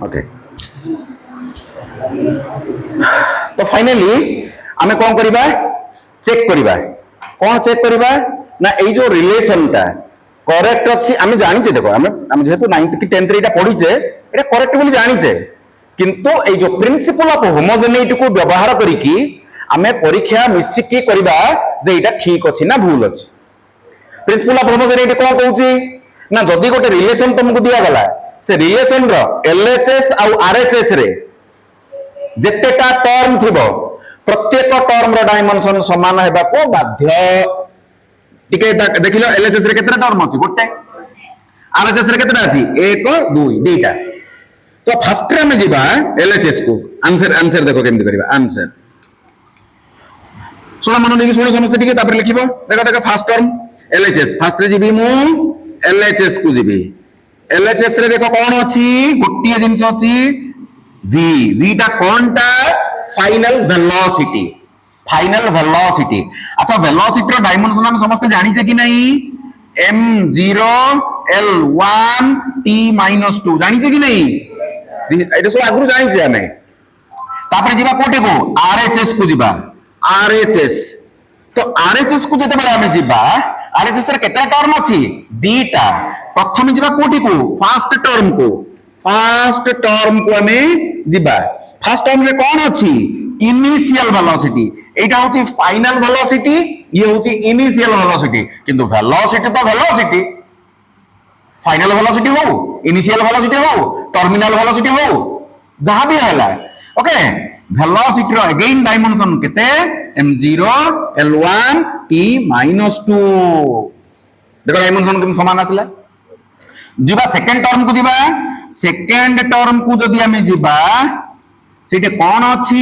Okay तो finally आमे कौन करिबा चेक करिबा कौन चेक करिबा ना एई जो रिलेशन टा करेक्ट अछि आमे जानि छे देखो आमे जेहेतु 9th की 10th रे एटा पढी छे एटा करेक्ट बोली जानि छे किंतु एई जो प्रिंसिपल ऑफ होमोजेनिटी को व्यवहार करी की आमे परीक्षा मिसिकी करिबा जे एटा ठीक अछि ना भूल अछि प्रिंसिपल ऑफ होमोजेनिटी कौन कहूची ना जदी गोटे रिलेशन तुमको दिया गला से रिलेशन रो एलएचएस आउ आरएचएस रे जेतेटा टर्म थिबो प्रत्येक टर्म रो डायमेंशन समान हेबा को बाध्य टिके देखिलो एलएचएस रे केतेटा टर्म अछि गोटे आरएचएस रे केतेटा अछि 1 2 दुईटा तो फर्स्ट रे में जिबा एलएचएस को आंसर देखो केमति करबा आंसर सुनो मन देखि सुनो समस्त टिके तापर लिखिबो देखो first term LHS first ray जिबी मु एलएचएस को जिबी एलएचएस रे देखो कौन अछि गोटिया जिंस अछि v v टा कोनटा फाइनल वेलोसिटी अच्छा वेलोसिटी रो डायमेंशन हम समस्त जानि छे कि नहीं m0 l1 t-2 जानि छे कि नहीं एटा सब आगु जानि छे हमें तापर जिबा कोटे को आरएचएस को जिबा आरएचएस तो आरएचएस को जते बडा हमें जिबा आरएचएस रे केटा टर्म अछि दीटा प्रथम जिबा कोटी को फर्स्ट टर्म को हमें जिबा फर्स्ट टर्म रे कोन अछि इनिशियल वेलोसिटी एटा होछि फाइनल वेलोसिटी ये होछि इनिशियल वेलोसिटी किंतु वेलोसिटी तो वेलोसिटी फाइनल वेलोसिटी हो इनिशियल वेलोसिटी हो टर्मिनल वेलोसिटी हो जहां भी हैला ओके वेलोसिटी रो अगेन डायमेंशन केते m0 l1 t-2 देखो डायमेंशन के समान आसला जिबा सेकंड टर्म को जिबा सेकंड टर्म को जदी हमें जिबा सेटे कोन अछि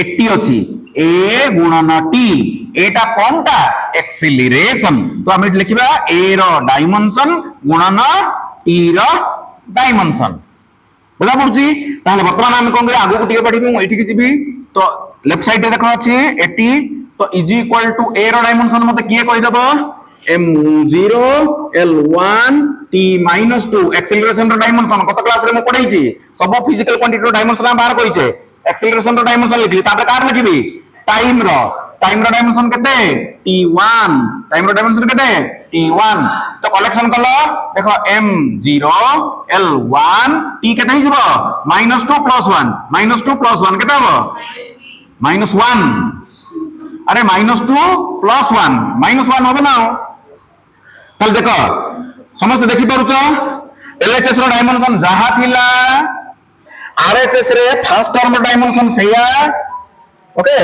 80 अछि a गुणन t एटा कोनटा एक्सीलरेशन तो हमें लिखिबा a रो डायमेंशन गुणन t रो डायमेंशन बुझा पड़छि ताले वर्तमान हम कोन करे आगु को टिके पढिबी मु एठी के जिबी तो लेफ्ट साइड रे देखो अछि 80 तो इज इक्वल टू a रो डायमेंशन मते किए कहि दबो m0 l1 t-2 एक्सीलरेशन रो डायमेंशन कत क्लास रे म पढाई छी सब फिजिकल क्वांटिटी रो डायमेंशन बाहर कहि छे एक्सीलरेशन रो डायमेंशन लिखली तापर कार लिखबी टाइम रो डायमेंशन केते t1 टाइम रो डायमेंशन केते t1 तो कलेक्शन कलो देखो m0 l1 t केते हिजबो -2 + 1 केते हो -1 अरे -2 + 1 -1 होबे ना तल देखो समस्त देखि परुचो एलएचएस रो डायमेंशन जहा थिला आरएचएस रे फर्स्ट टर्म डायमेंशन सेया ओके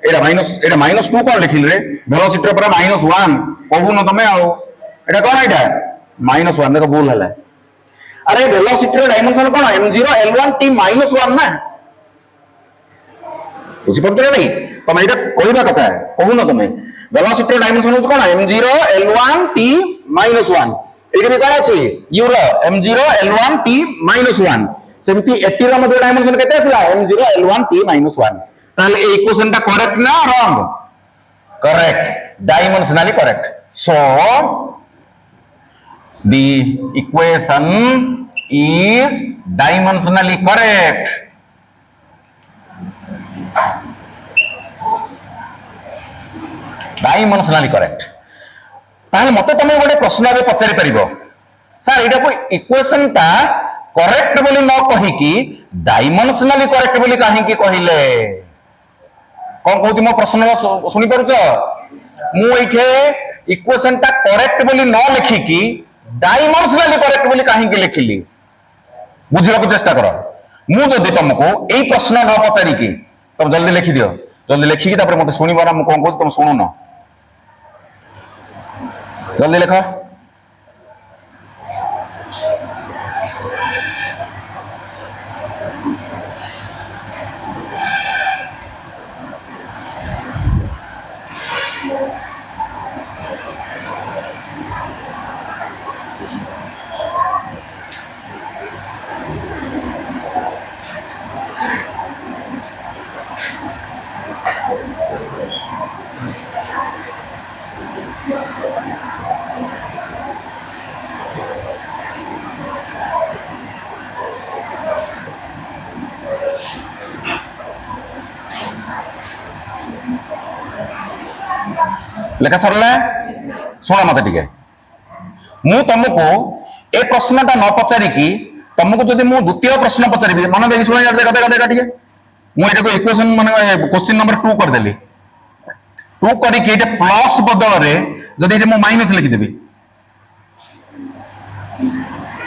एटा -2 कोन लिखिल रे वेलोसिटी पर -1 कहू न तमे आ एटा कोन एटा -1 देखो भूल हला अरे वेलोसिटी रो डायमेंशन कोन m0 l1 t-1 ना बुझि पड़तले नहीं तमे एटा कहबा कथा है कहू न तमे वेलोसिटी रो डायमेंशन हो कोन m0 l1 t-1 एके भी कोन अछि यूरो m0 l1 t-1 सेमती 80 रो मते डायमेंशन केते आसला m0 l1 t-1 ताले ए इक्वेशन ता करेक्ट ना wrong correct dimensionally correct so the equation is dimensionally correct dimensionally correct ताले मते तमे गोटे प्रश्न आबे पचारि परिबो सर एटा को इक्वेशन ता करेक्ट बोली न कहि कि डायमेंशनली करेक्ट बोली काहे कि कहिले कोन कहूची मो प्रश्न सुनि परुछ मु एठे इक्वेशन ता करेक्ट बोली न लिखि कि डायमेंशनली करेक्ट बोली काहे कि लिखिली बुझिबा को चेष्टा करो मु जदी तुमको एई प्रश्न न पचारि कि तुम जल्दी लिखि दियो जल्दी लिखि कि तापर मते सुनिबो ना मु कोन कहूची तुम सुनो न जल्दी लिखो लेखा सरला शुण मत टे मु तुमको ए प्रश्नटा न पचारिकी तुमको जब मुझे द्वितीय प्रश्न पचारि मन देखिए शुण देखा देखा देखा टे मुझे इक्वेशन माने क्वेश्चन नंबर 2 करदेली 2 करके प्लस बदल जदि ये माइनस लिखिदेवी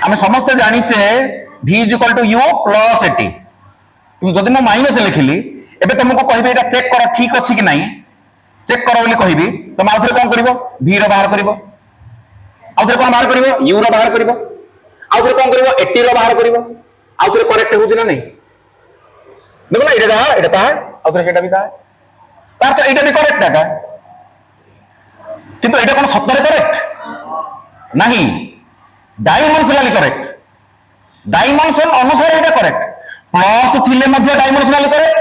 आम समस्त जाचे v is equal to u plus A T जदि मु माइनस लिखिली एबे तुमको कहबी एटा चेक कर ठीक अछि कि नहीं चेक कर बोली कहबी तुम आउथरे कोन करिवो v रो बाहर करिवो आउथरे कोन बाहर करिवो u रो बाहर करिवो आउथरे कोन करिवो 80 रो बाहर करिवो आउथरे करेक्ट होउछ ना नहीं देखो ना एटा ता आउथरे सेटा भी ता तार तो एटा भी करेक्ट है किंतु एटा कोन सत्य करेक्ट नहीं डायमेंशनली करेक्ट डायमेंशन अनुसार एटा करेक्ट प्लस थिले मध्य डायमेंशनली करेक्ट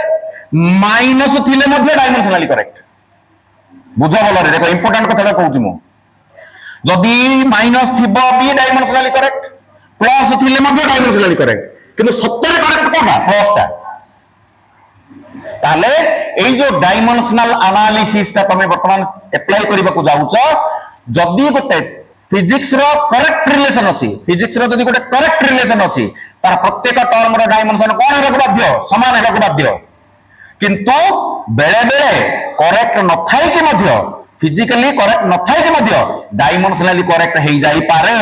माइनस थिले मध्य डायमेंशनली करेक्ट बुझ भल देखो इंपोर्टेंट कथाटा कहूँ मु जदि माइनस थिबो भी डायमेंशनली करेक्ट प्लस थिले मध्य डायमेंशनली करेक्ट किंतु सत्य करेक्ट कोना प्लस टा ताले एई जो डायमेंशनल एनालिसिस ता तमे वर्तमान अप्लाई करबा को जाउछ जदि गोटे फिजिक्स रो करेक्ट रिलेशन अछि फिजिक्स रो जदि गोटे करेक्ट रिलेशन अछि तार प्रत्येक टर्म रो डायमेंशन कोन हेबा को बाध्य समान हेबा को बाध्य किंतु बेले बेले करेक्ट न थाई कि मध्य फिजिकली करेक्ट न थाई कि मध्य डायमेंशनली करेक्ट हे जाई पारे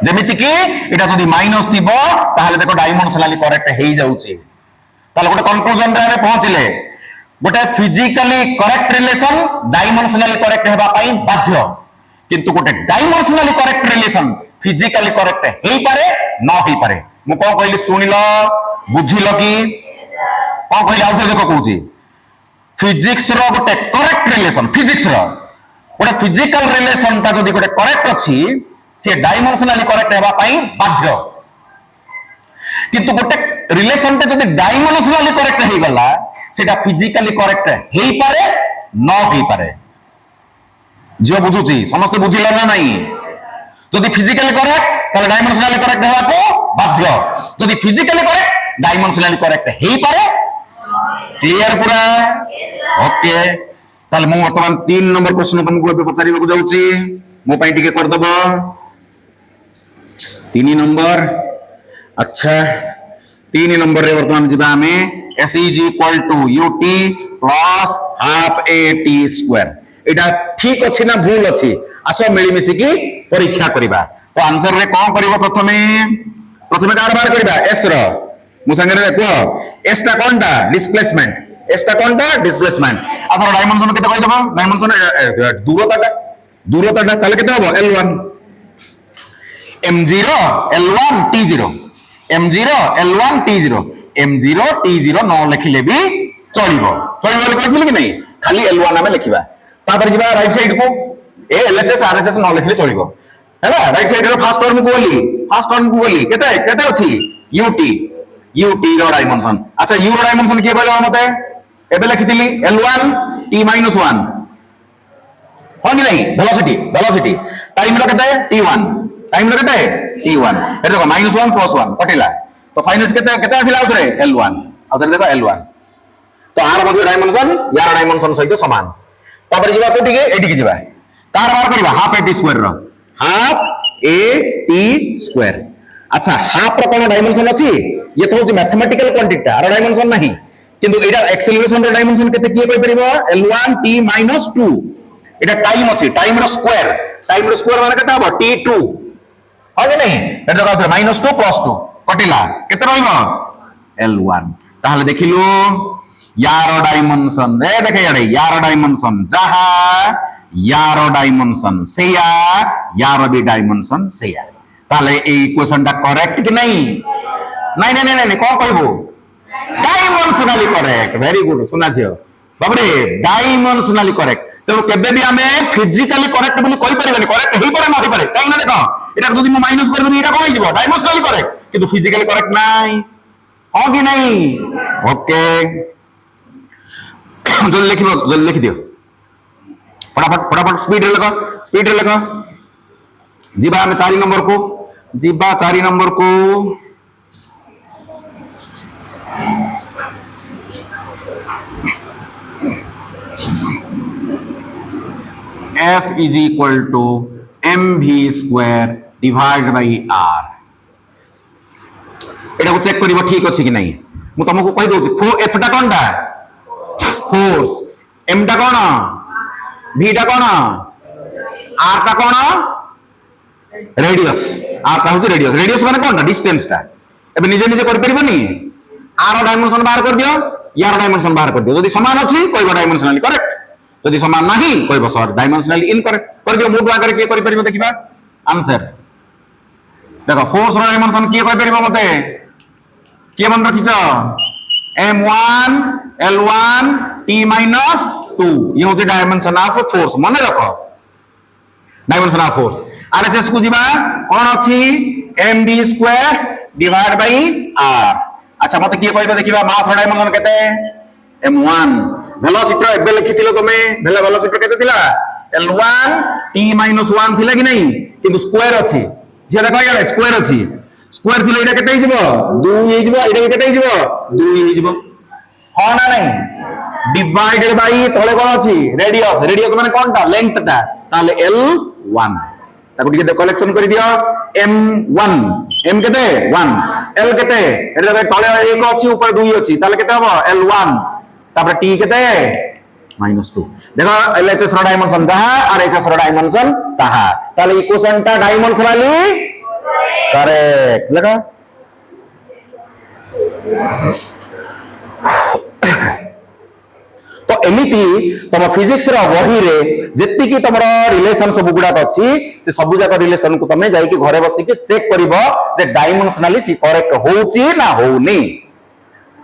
जेमिति कि एटा जदि माइनस थिबो ताहाले देखो डायमेंशनली करेक्ट हे जाउची ताले गोटे कंक्लूजन रे पहुंचले गोटे physically correct relation dimensionally correct हेबा पई बाध्य किंतु गोटे dimensionally correct relation physically correct हेई पारे न हेई पारे मु कोन कहली सुनिलो बुझिलो कि कोन कहली आउथे देखो कहूची फिजिक्स रो गोटे करेक्ट रिलेशन फिजिक्स रो गोटे फिजिकल रिलेशन ता जदी गोटे करेक्ट अछि से डायमेंशनली करेक्ट हेबा पई बाध्य किंतु गोटे रिलेशन ता जदी डायमेंशनली करेक्ट हेई गला सेटा फिजिकली करेक्ट हेई पारे न हेई पारे जो बुझुची समस्त बुझिला ना नहीं जदि फिजिकली करेक्ट ताले डायमेंशनली करेक्ट हेबा को बाध्य जदि फिजिकली करेक्ट डायमेंशनली करेक्ट हेई पारे क्लियर पूरा ओके ताले मु वर्तमान 3 नंबर प्रश्न तुमको एबे पचारिबा को जाउची मो पई टिके कर दबो 3 नंबर अच्छा 3 नंबर रे वर्तमान जिबा हमें s is equal to ut plus half at square एटा ठीक अछि ना भूल अछि आसो मिली मिसी की परीक्षा करिबा तो आंसर रे कोन करिवो प्रथमे कार बार करिबा s रो मु संगे रे को s ता कोनटा डिस्प्लेसमेंट s ता कोनटा डिस्प्लेसमेंट आथर डायमेंशन केते कहि दबो डायमेंशन दूरताटा ताले केते हबो l1 m0 l1 t0 m0 l1 t0 m0 t0 न लिखिले भी चलिबो बोली कहथिले कि नहीं खाली l1 हमें लिखिबा तापर जिबा राइट साइड को ए LHS RHS न लिखले चलिबो हैला right side row first term को बोली केते अछि ut रो डायमेंशन अच्छा u रो डायमेंशन के बोले मते एबे लिखितिली l1 t - 1 हो कि नहीं वेलोसिटी टाइम रो केते t1 टाइम रो केते t1 ए देखो -1 + 1 कटिला तो फाइनल केते आसिला उतरे l1 उतरे देखो l1 तो आर मध्ये डायमेंशन यार डायमेंशन सहित समान तापर जिबा कोठी के एडी के जिबा कार बार करबा हाफ at स्क्वायर रो हाफ at स्क्वायर अच्छा हाफ रो कोन डायमेंशन अछि ये तो होची मैथमेटिकल क्वांटिटी आर डायमेंशन नहीं किंतु एटा एक्सेलरेशन रो डायमेंशन केते किए कहि परिबो l1 t - 2 एटा टाइम अछि टाइम रो स्क्वायर माने केते हबो t2 हो कि नहीं एटा कहत -2 + 2 कटिला केते रहइबो l1 ताहले देखिलु यार डायमेंशन रे देखे याडे यार डायमेंशन जहा यार डायमेंशन सेया यार भी डायमेंशन सेया ताले ए इक्वेशन टा करेक्ट कि नहीं नहीं कोन कहबो डायमेंशनली करेक्ट वेरी गुड सुना जियो बाबरे डायमेंशनली करेक्ट तो केबे भी हमें फिजिकली करेक्ट बोली कहि परिबनी करेक्ट हेई पारे न हेई पारे काई ना देखो एटा जदी मु माइनस कर देबी एटा कोन हिजबो डायमेंशनली करेक्ट किंतु फिजिकली करेक्ट नाही हो कि नहीं ओके जल्दी लिख दियो फटाफट स्पीड रे लिखो जीबा हम 4 नंबर को F is equal to mv square divided by r এটা চেক করিব ঠিক আছে কি নাই মু তোমাকে কই দউছি F টা কোনটা ফোর্স m টা কোন v টা কোন r টা কোন রেডিয়াস r টা হচ্ছে রেডিয়াস রেডিয়াস মানে কোনটা ডিসটেন্সটা এবে নিজে নিজে করি পারিবনি r ডাইমেনশন বাহার কর দিও ইয়ার ডাইমেনশন বাহার কর দিও যদি সমান আছে কইব ডাইমেনশনালি কারেক্ট যদি সমান नाही কইব সর ডাইমেনশনালি ইনকারেক্ট কর দিও মুড আকারে কি করি পারিব দেখিবা आंसर देखो फोर्स रो डायमेंशन की कहि परिबो मते के मन रखिछ m1 l1 t - 2 ये होती डायमेंशन ऑफ फोर्स मन रखो डायमेंशन ऑफ फोर्स आरएचएस को जीवा कोन अछि mv² डिवाइड बाय r अच्छा मते की कहिबो देखिबा मास रो डायमेंशन केते m1 वेलोसिटी रो एबे लिखिथिलो तमे वेलोसिटी केते थिला l1 t - 1 थिला कि नहीं किंतु स्क्वायर अछि जे देखो यार स्क्वायर अछि स्क्वायर थिले एटा केते हिजबो 2 हिजबो एटा केते हिजबो 2 हिजबो हो ना नहीं डिवाइडेड बाय तळे कोन अछि रेडियस रेडियस माने कोनटा लेंथ ता ताले l1 ताको टिके कलेक्शन करि दियो m1 m केते 1 l केते एटा देखो तळे 1 अछि ऊपर 2 अछि ताले केते हबो l1 तापर t केते -2 देखो एलएचएस रो डायमेंशन जहा आरएचएस रो डायमेंशन ताहा ताले इक्वेशन ता डायमेंशनली करेक्ट लगा तो एमिति तम फिजिक्स रो वही रे जेति की तमरो रिलेशन सब गुडा अछि से सब जाक रिलेशन को तमे जाई कि घरे बसी के चेक करिवो जे डायमेंशनली सी करेक्ट होउची ना होउनी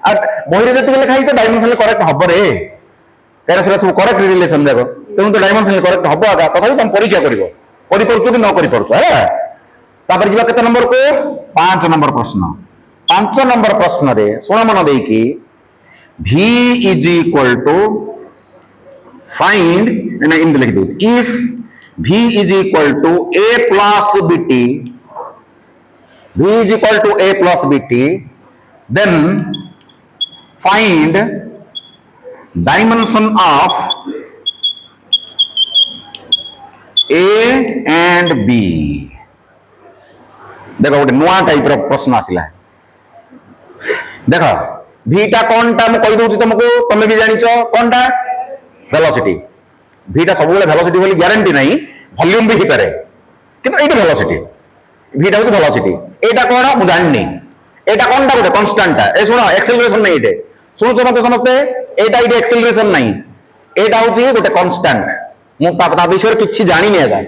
आ बहिरे जेति लिखा है तो डायमेंशनली करेक्ट हबो रे तेरा सब करेक्ट रिलेशन देखो तुम तो डायमेंशन करेक्ट हबो आगा तथापि तुम परीक्षा करिवो करि परछु कि न करि परछु है तापर जीवा केते नंबर को 5 नंबर प्रश्न 5 नंबर प्रश्न रे सुन मन देई कि v is equal to find इन लिख दो if v is equal to a plus bt v is equal to a plus bt then find dimension of A and B देखो गोटे नुआ टाइप रो प्रश्न आसिला देखो v टा कोनटा म कहि दोछि तुमको तमे भी जानिचो कोनटा वेलोसिटी v टा सब बेले वेलोसिटी बोली गारंटी नहीं वॉल्यूम भी ही करे किंतु एटा वेलोसिटी v टा होती वेलोसिटी एटा कोन मु जाननी एटा कोनटा गोटे कांस्टेंट ए सुनो एक्सेलरेशन नहीं एटे सुनो मते समझते एटा इटे एक्सेलरेशन नहीं एटा होची गोटे कांस्टेंट मु ता विषय किछि जानि नै आगा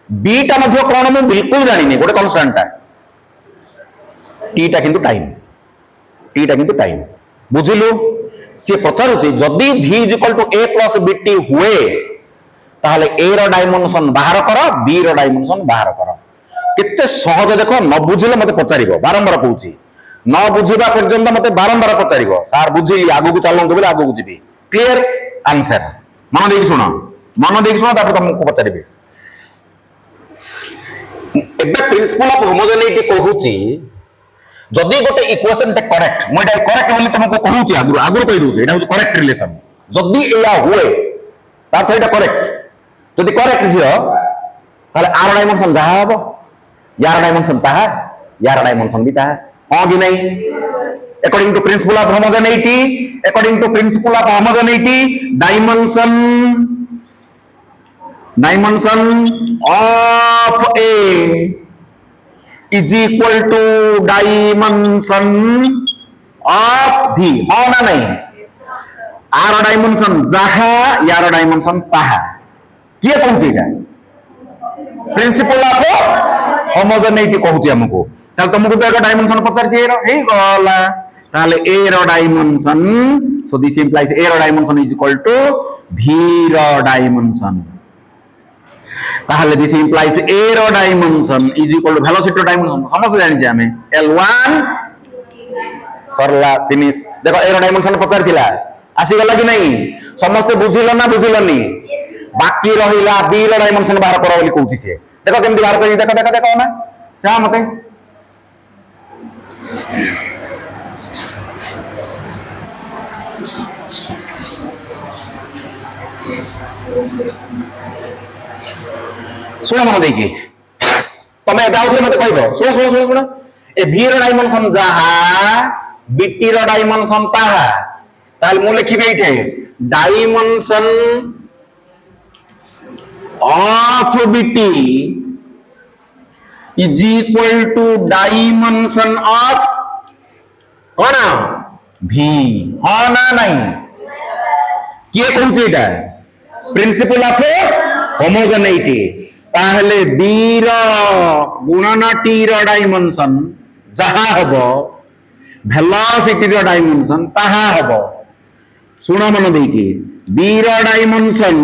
b टा मध्य कोन मु बिल्कुल जानि नै गोटे कांस्टेंट t टा किंतु टाइम बुझिलु से पचारुची जदी v = a + bt हुए ताहले a रो डायमेंशन बाहर करो b रो डायमेंशन बाहर करो केते सहज देखो न बुझिले मते पचारिबो बारंबार कहूची न बुझिबा पर्यंत मते बारंबार पचारिबो सर बुझिली आगु को चलंतो बोले आगु को जिबी क्लियर आंसर मन देख सुनो तापर तुमको पचारिबे एबे प्रिंसिपल ऑफ होमोजेनिटी कहूची जदी गोटे इक्वेशन ते करेक्ट मु एटा करेक्ट बोली तुमको कहूची आगु कहि दोची एटा होची करेक्ट रिलेशन जदी एया हुए तार एटा करेक्ट जदी करेक्ट जियो ताले आर डायमेंशन जहा हबो यार डायमेंशन ताहा यार डायमेंशन भी ताहा हां कि नहीं according to principle of homogeneity dimension of A is equal to dimension of B हाँ ना नहीं आर डायमेंशन जहा यार डायमेंशन ताहा किए पहुंचेगा प्रिंसिपल ऑफ होमोजेनिटी कहूची हमको ताले तुमको तो एक डायमेंशन पचार हे गला ताले a रो dimension so this implies a रो dimension is equal to v रो डायमेंशन ताले दिस इंप्लाइज a रो dimension is equal to velocity रो डायमेंशन समझ जानि जे हमें l1 सरला फिनिश देखो a रो डायमेंशन पचार थिला आसी गला कि नहीं समस्त बुझिलो ना बुझिलोनी बाकी रहिला b रो डायमेंशन बाहर करो बोली कहूची से देखो केमती बाहर करी देखो ना जा मते शुण मन देखिए तुम एवं मत कह शुण शुण शुण शुण ए भि डायमेंशन जहा बीटी डायमेंशन ताहा ताल मु लिखिबे इथे dimension of b t is equal to dimension of कौन भी हाँ ना नहीं किए कहूँ एटा प्रिंसिपल ऑफ होमोजेनिटी ताहले बी गुणन टी डायमेंशन जहा हबो वेलोसिटी डायमेंशन ताहा हबो शुण मन देकी बी डायमेंशन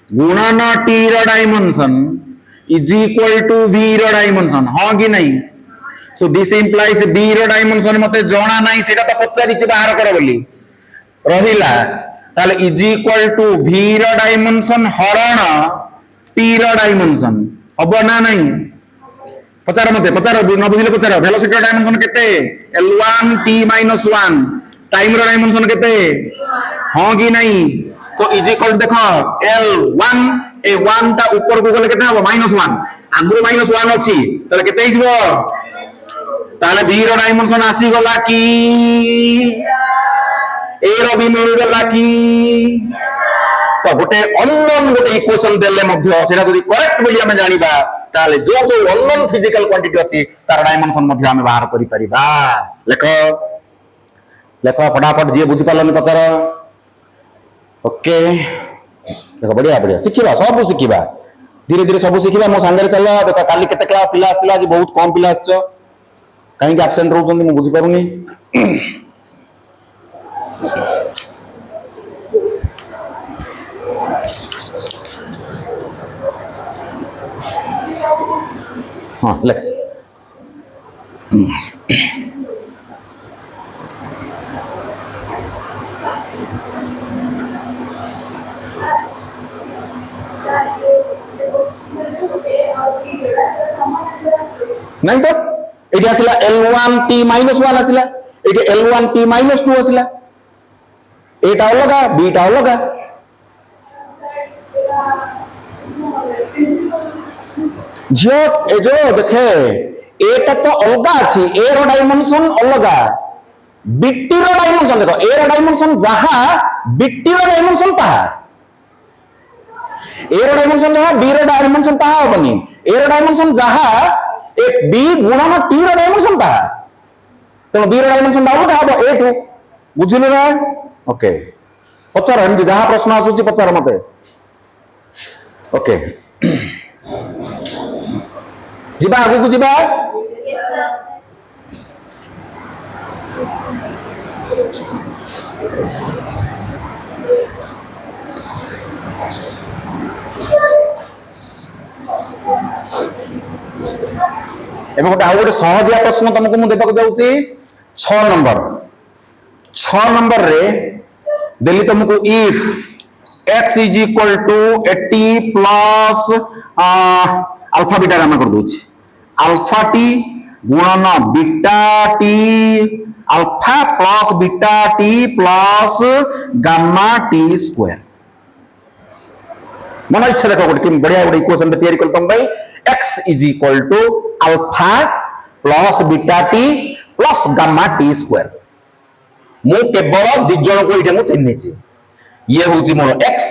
गुणन t dimension is equal to v dimension हाँ कि नहीं so this implies b dimension मते जणा नहीं सेटा तो पचारि बाहर कर बोली रहिला ताले is equal to v dimension हरण टी डायमेंशन हबो ना नहीं पचार मते पचार न बुझिले पचार वेलोसिटी डायमेंशन केते L1 t - 1 टाइम डायमेंशन केते हां कि नहीं तो इज इक्वल देखो L1 ए 1 ता ऊपर को गले केते हबो -1 आगु -1 अछि तले केते हिजबो ताले b रो डायमेंशन आसी गला की ए रो भी मिल गला की तो गोटे अननोन गोटे इक्वेशन देले मध्य सेटा जदी करेक्ट बोली हमें जानिबा ताले जो जो अननोन फिजिकल क्वांटिटी अछि तार डायमेंशन मध्य हमें बाहर करि परिबा लेखो लेखो फटाफट जे बुझि पालन पचार ओके देखो बढ़िया बढ़िया शिखिबा सब शिखिबा धीरे धीरे सब शिखिबा मो संगे चलो देखो काली केते क्लास पिला आस्तिला जे बहुत कम पिला आछो काहे कि एब्सेंट रहउछन मु बुझि पारुनी हाँ लिख नहीं तो ये आसला L1 t - 1 आसला ये L1 t - 2 आसला एटा अलगा बीटा अलगा झियो ए जो देखे एटा तो अलगा अछि ए रो डायमेंशन अलगा बीटी रो डायमेंशन देखो ए रो डायमेंशन जहा बीटी रो डायमेंशन ताहा ए रो डायमेंशन जहा बी रो डायमेंशन ताहा होबनी ए रो डायमेंशन जहा ए बी गुणन टी रो डायमेंशन ताहा तो बी रो डायमेंशन अलगा हबो ए2 बुझिले रे ओके पचार हम जहा प्रश्न आसुची पचार मते ओके जीवा आगु को जीवा एबे गोटे आउ गोटे सहजिया प्रश्न तुमको मु देबा को जाउची 6 नंबर रे देली तुमको if x is equal to 80 plus alpha beta हम कर दूची अल्फा टी गुणन beta T alpha plus beta T plus gamma T square मन इच्छा देखो गोटे बढ़िया गोटे इक्वेशन तैयारी कर तुम भाई x is equal to alpha plus beta T plus gamma T square मु केवल दि जन को इटे मु चिन्हिची ये होची मोर x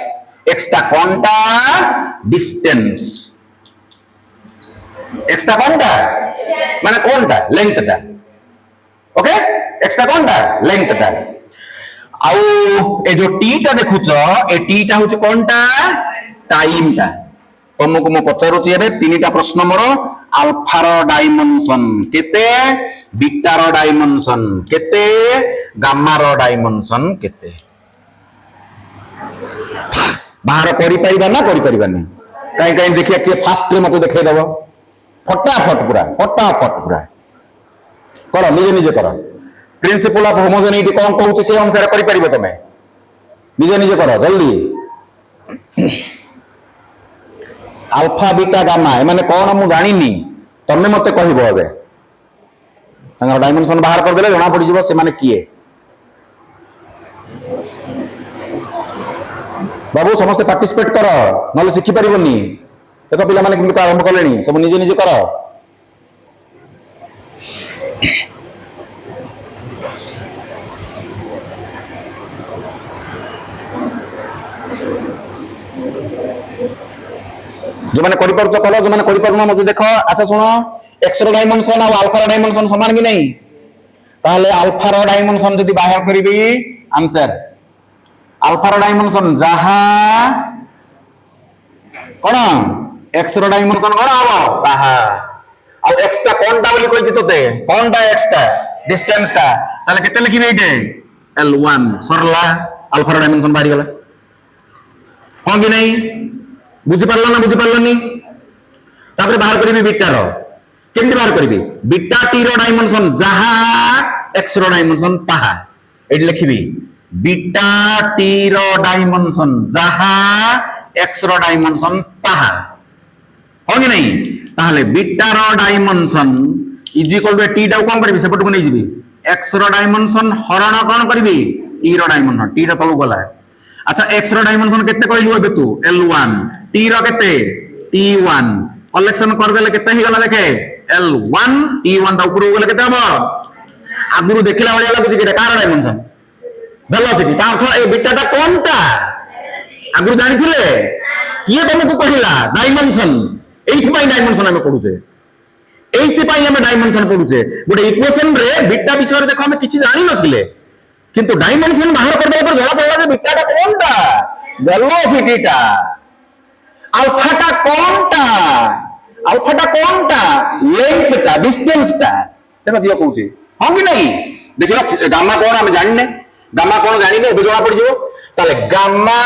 x टा कोनटा डिस्टेंस x टा कोनटा माने कोनटा लेंथ टा ओके x टा कोनटा लेंथ टा आउ ए जो t टा देखुचो ए t टा होची कोनटा टाइम टा तुमको मु पचारुची एबे तीनटा प्रश्न मोर अल्फा रो डायमेंशन केते बीटा रो डायमेंशन केते गामा रो डायमेंशन केते बाहर करि परिबा ना करि परिबा नै काई काई देखिया के फास्ट रे मते देखाई दबो फटाफट पूरा करो निजे निजे करो प्रिंसिपल ऑफ होमोजेनिटी कोन कहउछ से अनुसार करि परिबो तमे निजे निजे करो जल्दी अल्फा बीटा गामा ए माने कोन मु जानि नी तमे मते कहिबो एबे तांगा डायमेंशन बाहर कर देले जणा पड़ी जिवो से माने किए बाबू समस्त पार्टिसिपेट करो नले शिखि परिबोनी देखो पिला माने केमति आरंभ कलेनी सब निजे निजे कर जो मैंने करि परछ कलो जो मैंने करि परना मते देखो अच्छा सुनो एक्स रो डायमेंशन और अल्फा रो डायमेंशन समान कि नहीं ताहले अल्फा रो डायमेंशन जदी बाहर करिबी आंसर अल्फा रो डायमेंशन जहा कोन एक्स रो डायमेंशन कोन हबो ताहा आ एक्स ता कोनटा बोली कहि तते कोनटा एक्स ता डिस्टेंस ता ताले केते लिखिबे इटे L1 सरला अल्फा रो डायमेंशन बाहरी गला हो कि नहीं बुझी पारला ना बुझी पारलानी तापर बाहर करिबी बीटा रो केमति बाहर करिबी बीटा टी रो डायमेंशन जहा एक्स रो डायमेंशन ताहा एडी लिखिबी बीटा टी रो डायमेंशन जहा एक्स रो डायमेंशन ताहा हो कि नहीं ताहले बीटा रो dimension is equal to T टाउ कोन करबी सेपट को नै जिबी एक्स रो डायमेंशन हरण कोन करबी टी रो डायमेंशन टी रो तळु गला अच्छा एक्स रो डायमेंशन केते कहलु एबे तू L1 टी रो केते T1 कलेक्शन कर देले केते ही गला देखे L1 T1 ता ऊपर गले केते हबो आगुरु देखिला वाला लागु जे कार डायमेंशन वेलोसिटी ता अर्थ ए बीटाटा कोनटा आगुरु जानि थिले किए तुमको कहिला डायमेंशन एइथ बाय डायमेंशन हमें पढुचे एइथ बाय हमें डायमेंशन पढुचे गोटे इक्वेशन रे बीटा विषय देखो हमें किछि जानि नथिले किंतु डायमेंशन बाहर कर देला पर जला पड़ला जे बीटाटा कोनटा वेलोसिटीटा अल्फाटा कोनटा लेंथटा डिस्टेंसटा देखो जियो कहूची हां कि नहीं देखिला गामा कोन हम जानिने गामा कोन जानिने ए जला पड़ जिवो ताले gamma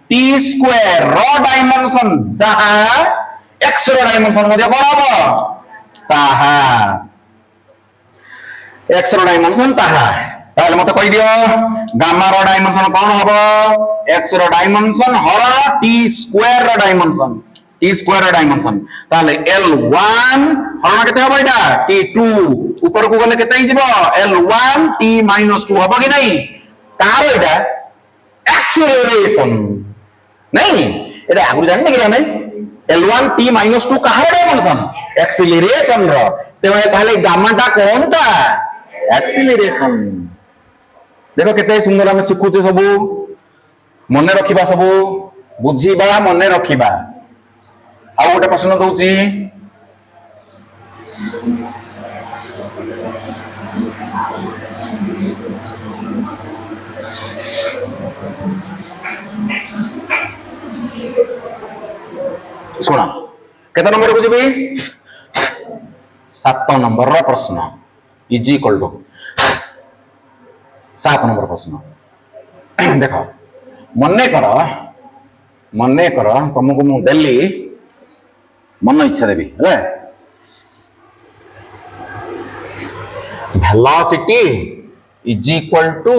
T square rho dimension जहा एक्स रो डायमेंशन मध्ये कोन हबो ताहा एक्स रो डायमेंशन ताहा ताले मते कहि दियो गामा रो डायमेंशन कोन हबो एक्स रो डायमेंशन हरण टी स्क्वायर रो डायमेंशन ताले L1 हरण केते हबो एटा T2 ऊपर को गले केते हिजबो L1 T - 2 हबो कि नहीं कार एटा एक्सेलरेशन नहीं एटा आगु जानि कि नहीं L1 T - 2 कहार डायमेंशन एक्सेलरेशन रो तेमे ताले गामाटा कोनटा एक्सेलरेशन देखो केते सुंदर हम सिखुचे सब मने रखिबा सब बुझीबा मने रखिबा आ गोटे प्रश्न दउची सुना केते नंबर को जीबी 7 नंबर रो प्रश्न इज इक्वल टू 7 नंबर प्रश्न देखो मने कर तुमको मु देली मन इच्छा देवी है velocity is equal to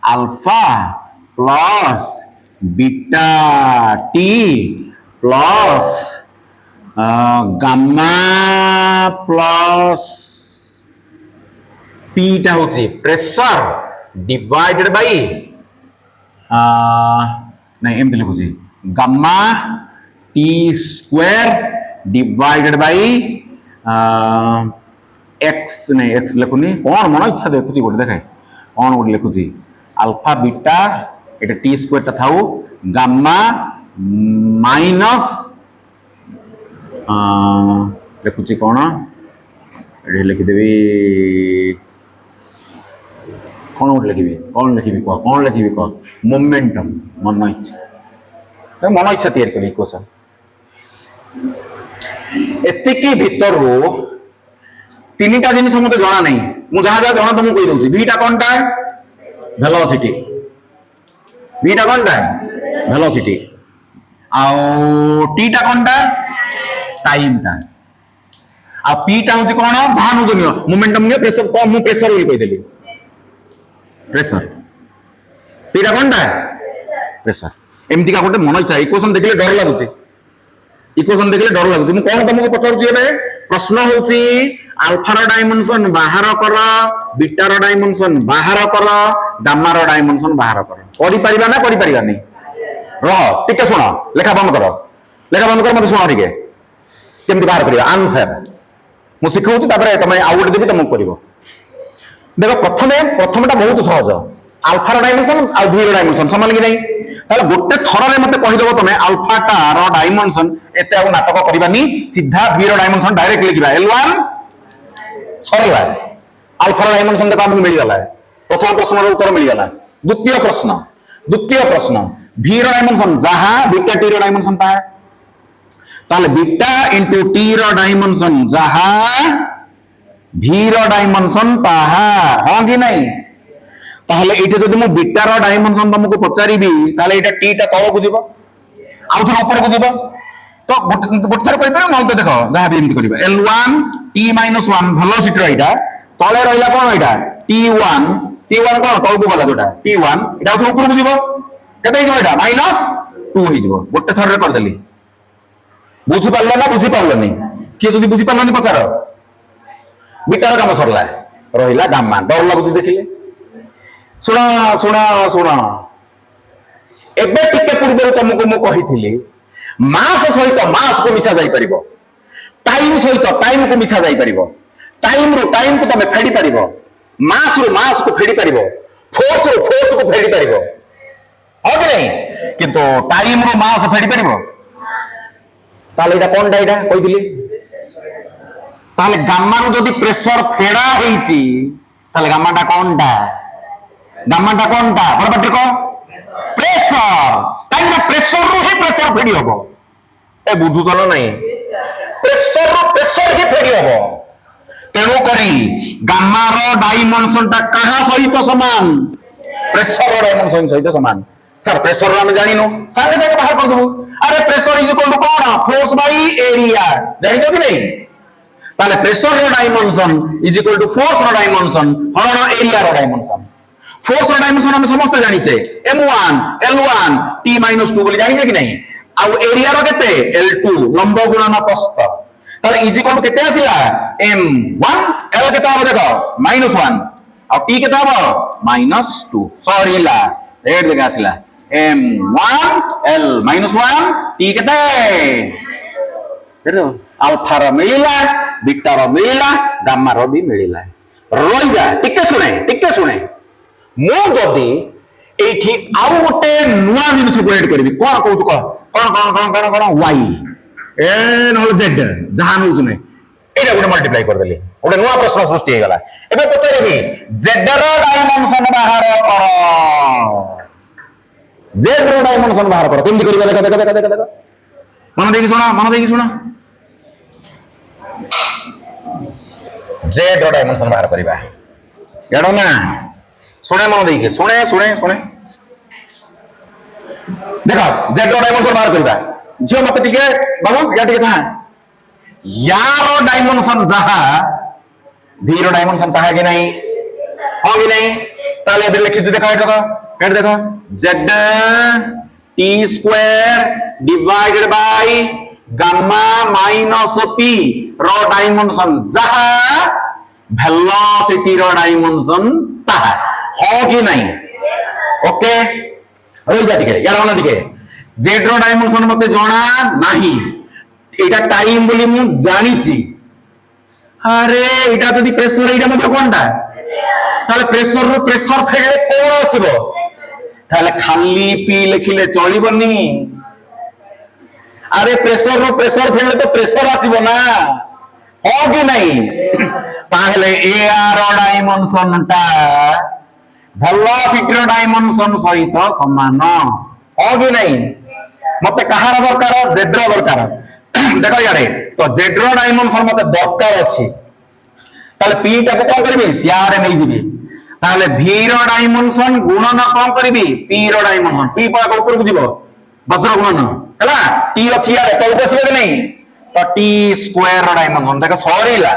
alpha plus beta T plus gamma plus P टा होची प्रेशर डिवाइडेड बाय नहीं एमती लिखुची gamma T square divided by X नहीं एक्स लिखुनी कौन मन इच्छा देखुची गोटे देखाए कौन गोटे लिखुची अल्फा बीटा एटा टी स्क्वायर टा थाउ गामा माइनस लिखुची कौन एठी लिखिदेवी कौन गोटे लिखिबी कौन लिखिबी कह मोमेंटम मन इच्छा तैयारी करी इक्वेशन एतिकी भीतर तीनटा जिनिस मते जाना नहीं मु जहा जहा जाना तुमको कहि दउची बीटा कोनटा वेलोसिटी बीटा कोनटा वेलोसिटी आउ टीटा कोनटा टाइमटा आ पीटा होची कोन जहा नु जनियो मोमेंटम ने प्रेशर को मु प्रेशर बोली कहि देली प्रेशर पीटा कोनटा प्रेशर एमती का गोटे मन इच्छा इक्वेशन देखले डर लागुची मु कोन तुमको पचारुची एबे प्रश्न होची अल्फा रो डायमेंशन बाहर कर बीटा रो डायमेंशन बाहर कर गामा रो डायमेंशन बाहर कर करि परिबा ना करि परिबा नहीं रह टिके सुन लेखा बंद कर লেখা বন্ধ কর, মতো শুଣ টিকে কেমতি বাহার করিবা আনসার মু শিখাউছি, তারপরে তুমি আউ গোটে দেবি তুমি করিব। দেখো প্রথমটা বহুত সহজ, আলফার ডাইমেনশন আর ভির ডাইমেনশন সমান কি নাই, তাহলে গোটে থরে মতে কহিদেব তুমি আলফাটার ডাইমেনশন, এতে আর নাটক করিবানি, সিধা ভির ডাইমেনশন ডাইরেক্ট লিখিবা L1 সরিলা। আলফার ডাইমেনশন দেখো আমাকে মিলিগলা, প্রথম প্রশ্নের উত্তর মিলিগলা। দ্বিতীয় প্রশ্ন ভির ডাইমেনশন যাহা বিটা টি ডাইমেনশন তাহা, তাহলে বিটা ইন্টু টি ডাইমেনশন যাহা ভির ডাইমেনশন তাহা, হ্যাঁ কি নাই? তাহলে এইটা যদি মু বিটার ডাইমেনশন তোমাকে পচারিবি, তাহলে এটা টিটা তলকু যাব, আউ থর উপরকু যাব। তো গোটে থর কই পারো, নল তো দেখো যাহা বি এমতি করিবা L1 T-1 ভেলোসিটি এইটা, তলে রইলা কোন এইটা T1 কোন তলকু গলা যোটা T1, এটা থর উপরকু যাব, কেতে হই যাব এটা -2 হই যাব। গোটে থরে কর দেলি, বুঝি পারলো না বুঝি পারলো নি, কি যদি বুঝি পারলো নি পচার। বিটার কাম সরলা, রহিলা গাম্মা, ডর লাগুছি দেখিলে। শুণ শুণ শুণ, এবে টিকে পূর্বରୁ ତମକୁ ମୁଁ କହିଥିଲି ମାସ ସହିତ ମାସକୁ ମିଶା ଯାଇପାରିବ, ଟାଇମ ସହିତ ଟାଇମକୁ ମିଶା ଯାଇପାରିବ, ଟାଇମରୁ ଟାଇମକୁ ତମେ ଫେଡ଼ି ପାରିବ, ମାସରୁ ମାସକୁ ଫେଡ଼ି ପାରିବ, ଫୋର୍ସରୁ ଫୋର୍ସକୁ ଫେଡ଼ି ପାରିବ, ହଁ କି ନାହିଁ? କିନ୍ତୁ ଟାଇମରୁ ମାସ ଫେଡ଼ି ପାରିବ? ତାହେଲେ ଏଇଟା କଣଟା ଏଇଟା କହିଥିଲି। তাহলে গাম্মারু যদি প্রেসর ফেড়া হইছি, তাহলে গাম্মাটা কোনটা? গাম্মাটা কোনটা? বড় কো প্রেসর, তাই না? প্রেসর রু হি প্রেসর ফেড়ি হবো, এ বুঝু চলো নাই, প্রেসর রু প্রেসর হি ফেড়ি হবো। তেণু করি গাম্মার ডাইমেনশনটা কাহা সহিত সমান? প্রেসর ডাইমেনশন সহিত সমান। স্যার প্রেসর আমি জানিনু, সাথে সাথে বাহার করে দেবো। আরে প্রেসর ইজ ইকুয়াল টু কোন? ফোর্স বাই এরিয়া, জানিছো কি নাই? তাহলে pressor dimension is equal to force dimension হরণ এরিয়ার ডাইমেনশন। ফোর্স ডাইমেনশন আমি সমস্ত জানিছে M1 L1 T-2 বলি জানিছে কি নাই? আর এরিয়ার কেতে L2 লম্ব গুণন প্রস্থ। তাহলে ইজ ইকুয়াল টু কেতে আসিলা M1, L কেতে হবে দেখো -1, আর T কেতে হবে -2, সরিলা রেড দেখে আসিলা M1 L -1 T কেতে আলফার মিলিলা, বিটার মিলিলা, গাম্মার বি মিলিলা। রই যা টিকে শুনে মু যদি এইটি আউ গোটে নূয়া জিনিস এড করবি, কোন কହୁଛୁ কহ, কোন ওয়াই এ নহলে জেড যাহা নউଛୁ নে, এইটা গোটে মল্টিপ্লাই করদেলি, গোটে নূয়া প্রশ্ন সৃষ্টি হয়ে গলা। এবে পচারিবি জেড র ডাইমেনশন বাহার কর, জেড র ডাইমেনশন বাহার কর, কেমতি করিবা দেখো দেখো দেখো দেখো, মন দেখি শোনা। জেড র ডাইমেনশন বাহার করিবা, জানো না? শুনে মন দেখি, শুনে দেখো জেড র ডাইমেনশন বাহার করিবা। ঝিও মতে টিকে বাবু ইয়া টিকে চাহা, ইয়ার ডাইমেনশন যাহা ভির ডাইমেনশন তাহা কি নাই, হ্যাঁ কি নাই? তাহলে এবার লিখিছি দেখো, এটা দেখো Z T² divided by gamma minus P র ডাইমেনশন যাহা ভেলোসিটি র ডাইমেনশন তাহা, হ্যাঁ কি নাই? ওকে রই যা টিকে, ইয়ার অন্য দিকে জেড র ডাইমেনশন মতে জনা নাহি, এটা টাইম বলি মু জানিছি। আরে এটা যদি প্রেসার, এইটা মতে কোনটা? তাহলে প্রেসার রু প্রেসার ফেলে কোন আসিব? তাহলে খালি পি লিখিলে চলিবনি। আরে প্রেসার রু প্রেসার ফেলে তো প্রেসার আসিব না, হ্যাঁ কি নাই? তাহলে এ আর ডাইমেনশনটা ভেলোসিটি ডাইমেনশন সহিত সমান, হ্যাঁ কি নাই? মতে কাহার দরকার? জেড র দরকার। দেখো ইয়ারে তো জেড র ডাইমেনশন মতে দরকার আছে, তাহলে পি টাকে কোন করবি? সিআর নেই যাবি। তাহলে ভি র ডাইমেনশন গুণন কোন করবি? পি র ডাইমেনশন, পি পাক উপরକୁ ଯିବ বজ্র গুণন ହେଲା, টি ଅଛି ইয়ারে তলକୁ আসবে কি নাই? তো T² র ডাইমেনশন দেখো সরিলা।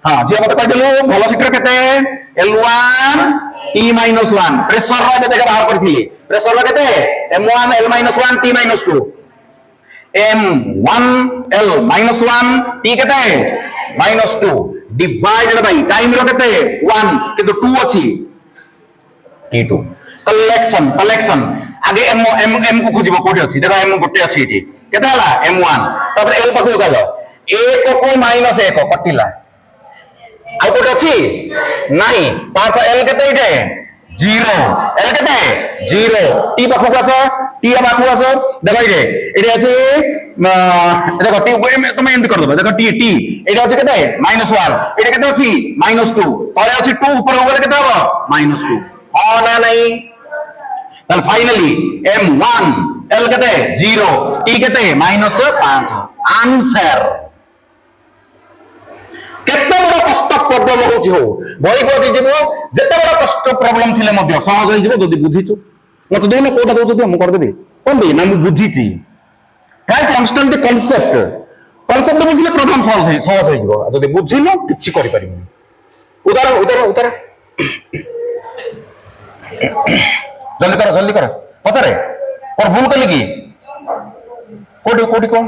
হ্যাঁ যে মতে কইদেলু ভেলোসিটি র কেতে L1 T-1, প্রেসার র কেতে বাহার কৰিଥିଲି, প্রেসার র কেতে M1 L-1 T-2, M1 L-1 T কেতে -2 ডিভাইডেড বাই টাইম র কেতে 1 কিন্তু 2 ଅଛି T2। কালেকশন আগে M কো খুঁজিব, কোটি ଅଛି দেখো M গোটে ଅଛି এটি, केते हला m1 तब l पाखु चलो 1 को -1 कटिला आ कोट अछि नाही पास l केते इटे 0 l केते 0 t पाखु आसो t पाखु आसो देखो इटे अछि देखो t तुम एंड कर दो देखो t t इटे अछि केते -1 इटे केते अछि -2 तळे अछि 2 ऊपर गले केते हबो -2 हां ना नहीं तल फाइनली m1 l केते 0 t केते -5 आंसर केते बड़ कष्ट प्रॉब्लम होची हो बही को दिजिबो जते बड़ कष्ट प्रॉब्लम थिले मध्य सहज होई जिवो जदी बुझिछु मते देना कोटा दउछु त हम कर देबे कोन दे ना मु बुझिछि काय कॉन्स्टेंट कांसेप्ट कांसेप्ट बुझिले प्रॉब्लम सहज होई जिवो जदी बुझिनो किछि करि परिबो उतार जल्दी कर पचारे और भूल कली की कोटी को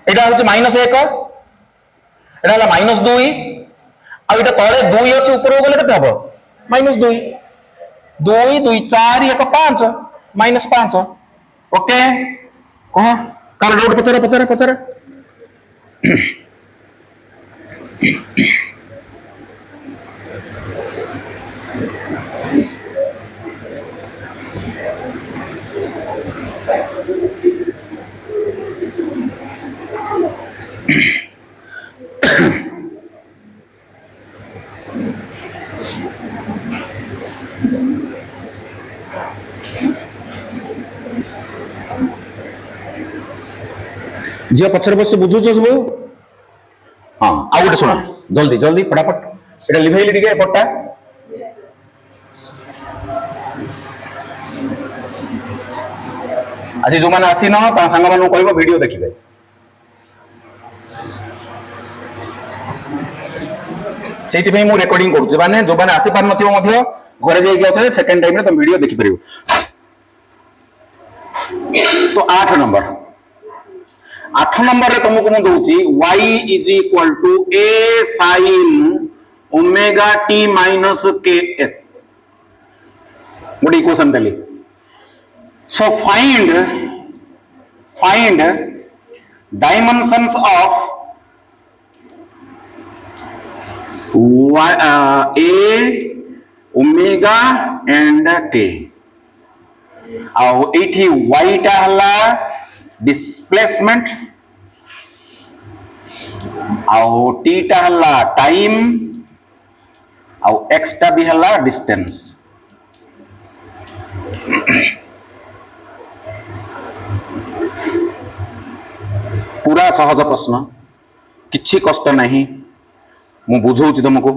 एटा होची -1 एटा हला -2 आ एटा तळे 2 अछि ऊपर गले केते हबो -2 2 2 4 1 5 -5 ओके कह कार डाउट पचारे जी पछर बस बुझुछ सब हाँ आ गोटे सुन जल्दी फटाफट एटा लिभेइली टिके पट्टा आज जो मैंने आसी न सांग मान कह वीडियो देखिए से रेकर्डिंग करुच्चे माने जो मैंने आसी पार नथिबो घरे जाइए सेकेंड टाइम तुम वीडियो देखि परिबो। तो 8 नंबर रे तुमको मैं दूची y is equal to a sin omega t minus k x गोटे इक्वेशन देली so find dimensions of a omega and k आउ एठी y टा हला डिस्प्लेसमेंट आउ t टा हला टाइम आउ x टा भी हला डिस्टेंस। पूरा सहज प्रश्न किछि कष्ट नहीं मु बुझौछि तुमको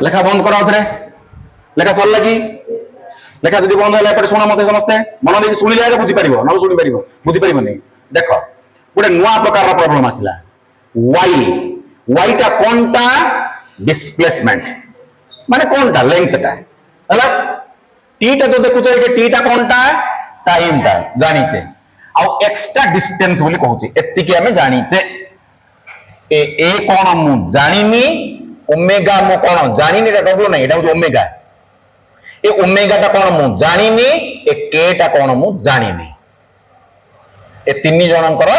लेखा बंद करा थे लेखा सरला कि लेखा जब बंद है शुण मत समस्ते मन देखिए शुणिले बुझी पार ना शुणी पार बुझी पार देख गोटे नुआ प्रकार प्रॉब्लम आसला y टा कौन टा डिस्प्लेसमेंट माने कौन टा लेंथ टा है t टा जो देखुछ t टा कौन टा टाइम टा जानिचे आ x टा डिस्टेंस बोली कहूची एतिकी हमें जानिचे ए कौन मु जानिनी ओमेगा मु कौन जानिनी रे डब्ल्यू नहीं एटा ओमेगा ए ओमेगा टा कौन मु जानिनी ए k टा कौन मु जानिनी ए तीन जनकर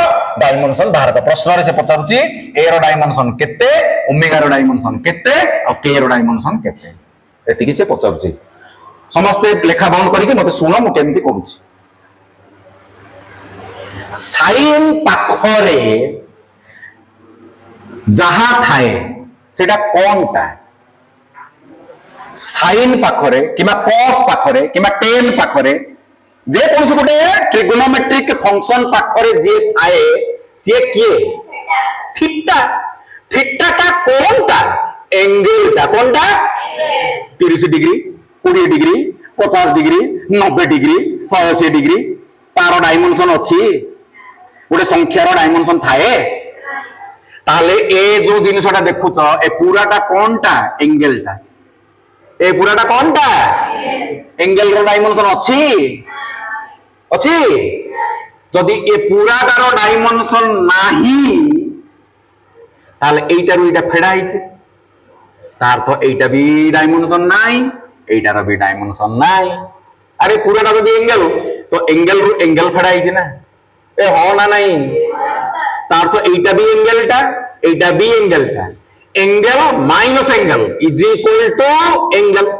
डायमेंशन बाहर प्रश्न रे से पचारुची ए रो डायमेंशन केते ओमेगा रो डायमेंशन केते और k रो डायमेंशन केते एतिकी से पचारुची समस्त लेखा बंद करके मते सुनो मु केमती करूची साइन पाखरे जहा थाए सेटा कौन टा साइन पाखरे किमा कॉस पाखरे किमा टेन पाखरे जे कौन से गोटे ट्रिगोनोमेट्रिक फंक्शन पाखरे जे थाए से किए थीटा थीटा टा कौन टा एंगल टा कौन टा 30 degree 20 degree 50 degree 90 degree 180 degree तार डायमेंशन अछि गोटे संख्यार डायमेंशन थाए ताले ए जो जिनिसटा देखुछ ए पूराटा कोनटा एंगल टा ए पूराटा कोनटा एंगल रो डायमेंशन अछि अछि जदि ए पूराटार डायमेंशन नाही ताले एइटा रो एइटा फेडा हिचे तार तो एइटा भी डायमेंशन नाही एइटार भी डायमेंशन नाही अरे पूराटा जदि एंगल तो एंगल रो एंगल फेडा हिचे ना ए हो ना नहीं तार तो एइटा भी एंगलटा एइटा भी एंगलटा angle minus angle is equal to angle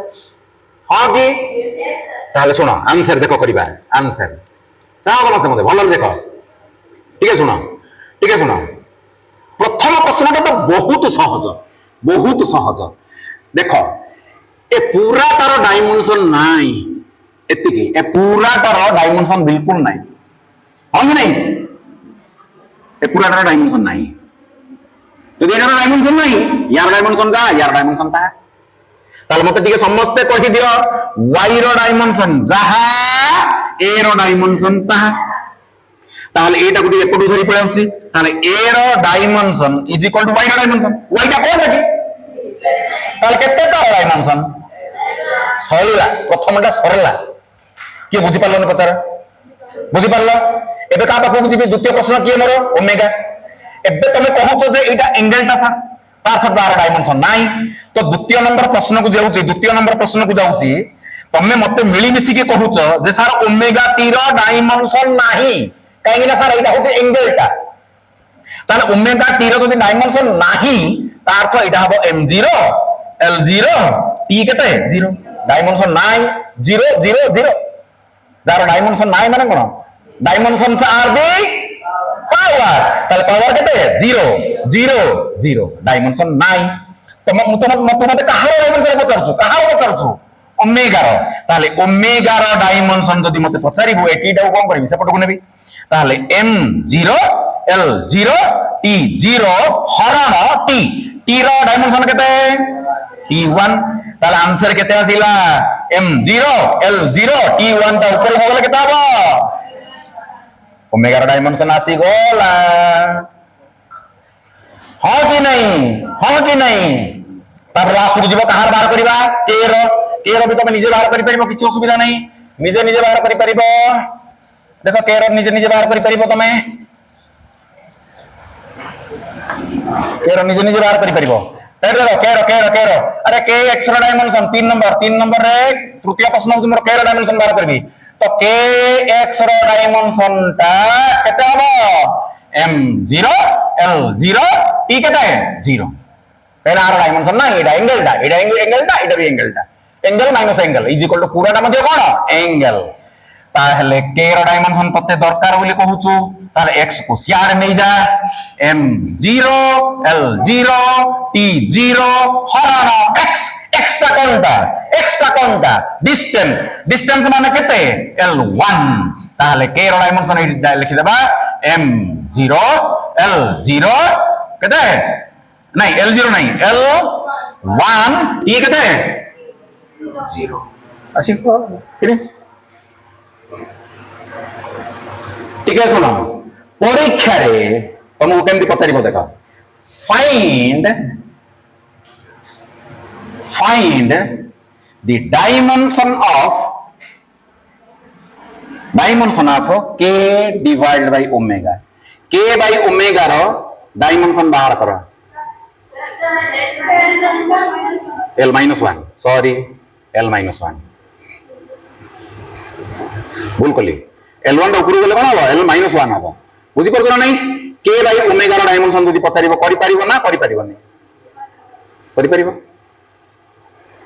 हाँ कि ताले सुनो आंसर देखो करिबा आंसर चाहो समस्त मते भल देखो ठीक है सुनो प्रथम प्रश्नटा तो बहुत सहज देखो ए पूरा तार डायमेंशन नाई एतिकी ए पूरा तार डायमेंशन बिल्कुल नाई हाँ कि नहीं ए पूरा तार डायमेंशन नाई तो यार डायमेंशन नहीं यार डायमेंशन जा यार डायमेंशन ता ताले मते टिके समस्त कहि दियो y रो डायमेंशन जहा a रो डायमेंशन ता ताले एटा गुटी एपटू धरि पळे आसी ताले a रो dimension is equal to y रो डायमेंशन y टा कोन लागी ताले केते ता डायमेंशन सरला प्रथमटा सरला के बुझि पारलो न पचार बुझि पारलो एबे का पाखो बुझिबी द्वितीय प्रश्न के मोर ओमेगा एबे तमे कहउछ जे एटा एंगलटा सा तार तार डायमेंशन नाही तो द्वितीय नंबर प्रश्न को जाउची तमे मते मिली मिसी के कहउछ जे सर ओमेगा टी रो डायमेंशन नाही काहे ना सर एटा होचे एंगलटा ताले ओमेगा टी रो जदि डायमेंशन नाही तार तो एटा हबो m0 l0 t केते 0 डायमेंशन नाही 0 0 0 जार डायमेंशन नाही माने कोन डायमेंशंस आर दी पावर ताले पावर केते 0 0 0 डायमेंशन नाही तो मत कहार डायमेंशन पचारछु ओमेगा रो ताले ओमेगा रो डायमेंशन जदि मते पचारिबो एटीटा कोन करबी सेपटको नेबी ताले m0 l0 t0 हरण t t रो डायमेंशन केते t1 ताले आंसर केते आसिला m0 l0 t1 ता ऊपर गले केते हबो ओमेगा रो डायमेंशन आसी गोला हाँ कि नहीं तब लास्ट को जीवो कहार बाहर करिबा के रो भी तमे निजे बाहर करि परिबो किछि असुविधा नहीं निजे बाहर करि परिबो देखो के रो निजे बाहर करि परिबो तमे के रो निजे बाहर करि परिबो के रो अरे के x रो डायमेंशन 3 नंबर रे तृतीय प्रश्न मोर के रो डायमेंशन बाहर करबी तो के x रो डायमेंशन ता केते हबो m0 l0 t केते 0 एना आर डायमेंशन ना एटा एंगलटा भी एंगलटा angle minus angle is equal to पूराटा मध्ये कोन एंगल ताहले के रो डायमेंशन तते दरकार बोली कहूछु ताले x को सियार नै जा m0 l0 t0 हरण x टा कोनटा डिस्टेंस माने केते l1 ताहले के रो डायमेंशन लिखि देबा m0 l0 केते नहीं l0 नहीं l1 t केते 0 अछि फिनिश ठीक है सुनो परीक्षा रे तुमको केमती पचारिबो देखो find the dimension of k divided by omega k by omega रो डायमेंशन बाहर करो l-1 सॉरी l-1 भूल कली l1 रो ऊपर गले कोन हबो l-1 हबो बुझी परछो नहीं k बाय ओमेगा रो डायमेंशन जदी पचारिबो करि परिबो ना करि परिबोनी करि परिबो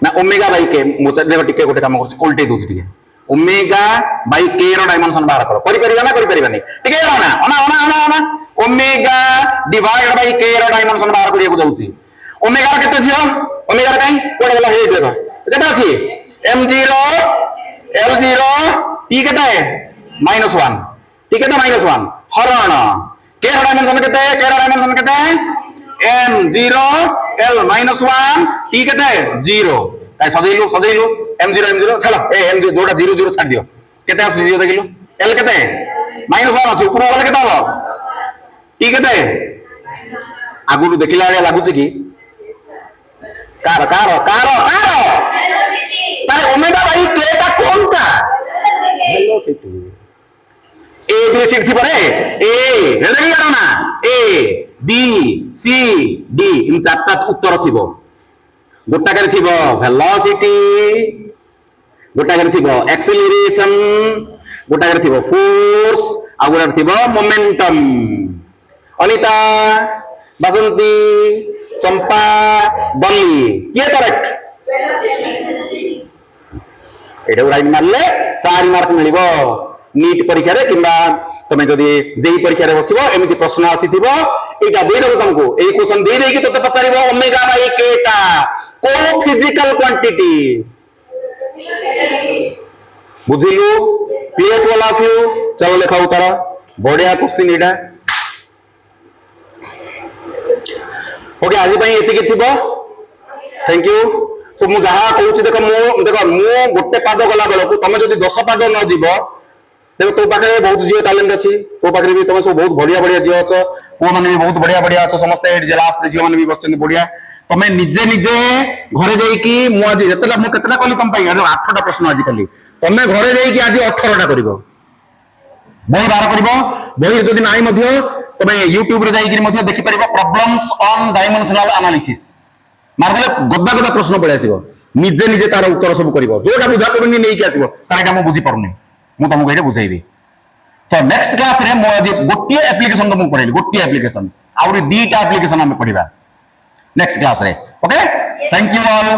ना ओमेगा बाय k मोचा देखो टिके गोटे काम करछ उल्टे दोछ टिके ओमेगा बाय k रो डायमेंशन बाहर करो करि परिबो ना करि परिबानी टिके ना ओना ओमेगा डिवाइड बाय k रो डायमेंशन बाहर करिया को जाउची ओमेगा रो केते छियो ओमेगा रो काई कोड गला हे देखो केते अछि m0 l0 t केते -1 t केते -1 हरण k रो डायमेंशन केते m0 l-1 t केते 0 ताई सजैलु m0 चलो ए m0 जोटा 0 छाड़ दियो केते आसी 0 देखिलु l केते -1 अछि ऊपर गले केते हबो t केते आगुरु देखिला लागुची की कार तारे ओमेगा बाई के टा कौन टा वेलोसिटी ए बी सी थी परे ए हेडा की जानो ना ए बी सी डी इन चारटा उत्तर थिबो गोटाकर थिबो वेलोसिटी गोटाकर थिबो एक्सेलरेशन गोटाकर थिबो फोर्स आ गोटाकर थिबो मोमेंटम अनिता बासंती चंपा बल्ली किए करेक्ट एटा राइट मारले 4 मार्क मिलिबो नीट परीक्षा रे किंबा तमे जदी जेई परीक्षा रे बसिबो एमिति प्रश्न आसीथिबो एटा देइ देबो तुमको एई क्वेश्चन देइ देइ कि तते पचारिबो ओमेगा बाई केटा को फिजिकल क्वांटिटी बुझिलु क्लियर ऑल ऑफ यू चलो लिखा उत्तर बढ़िया क्वेश्चन एटा ओके आज भाई एतिके थिबो थैंक यू तो मु जहा कहूची देखो मु गोटे पाद गला बेलकु तमे जदी 10 पाद न जीवो देखो तो पाखे बहुत जियो टैलेंट अछि तो पाखे भी तमे सब बहुत बढ़िया बढ़िया जियो अछ को माने भी बहुत बढ़िया बढ़िया अछ समस्त एट लास्ट जियो माने भी बसचन बढ़िया तमे निजे निजे घरे जाई कि मु आज एतला मु केतला कहली तम पाई 8टा प्रश्न आज खाली तमे घरे जाई कि आज 18टा करिवो बही बार करिवो बही जदी नाही मध्य तमे YouTube रे जाई कि मध्य देखि परिबो प्रॉब्लम्स ऑन डायमेंशनल एनालिसिस मारले गद्दा गद्दा प्रश्न पळे आसीबो निजे निजे तार उत्तर सब करिवो जोटा बुझा पड़ुनी नै कि आसीबो सारा काम बुझी पड़ुनी मु तुमको एटा बुझाइबी तो नेक्स्ट क्लास रे मो आज गोटिए एप्लीकेशन तुमको पढाइली गोटिए एप्लीकेशन आउरी दीटा एप्लीकेशन हम पढिबा नेक्स्ट क्लास रे ओके थैंक यू ऑल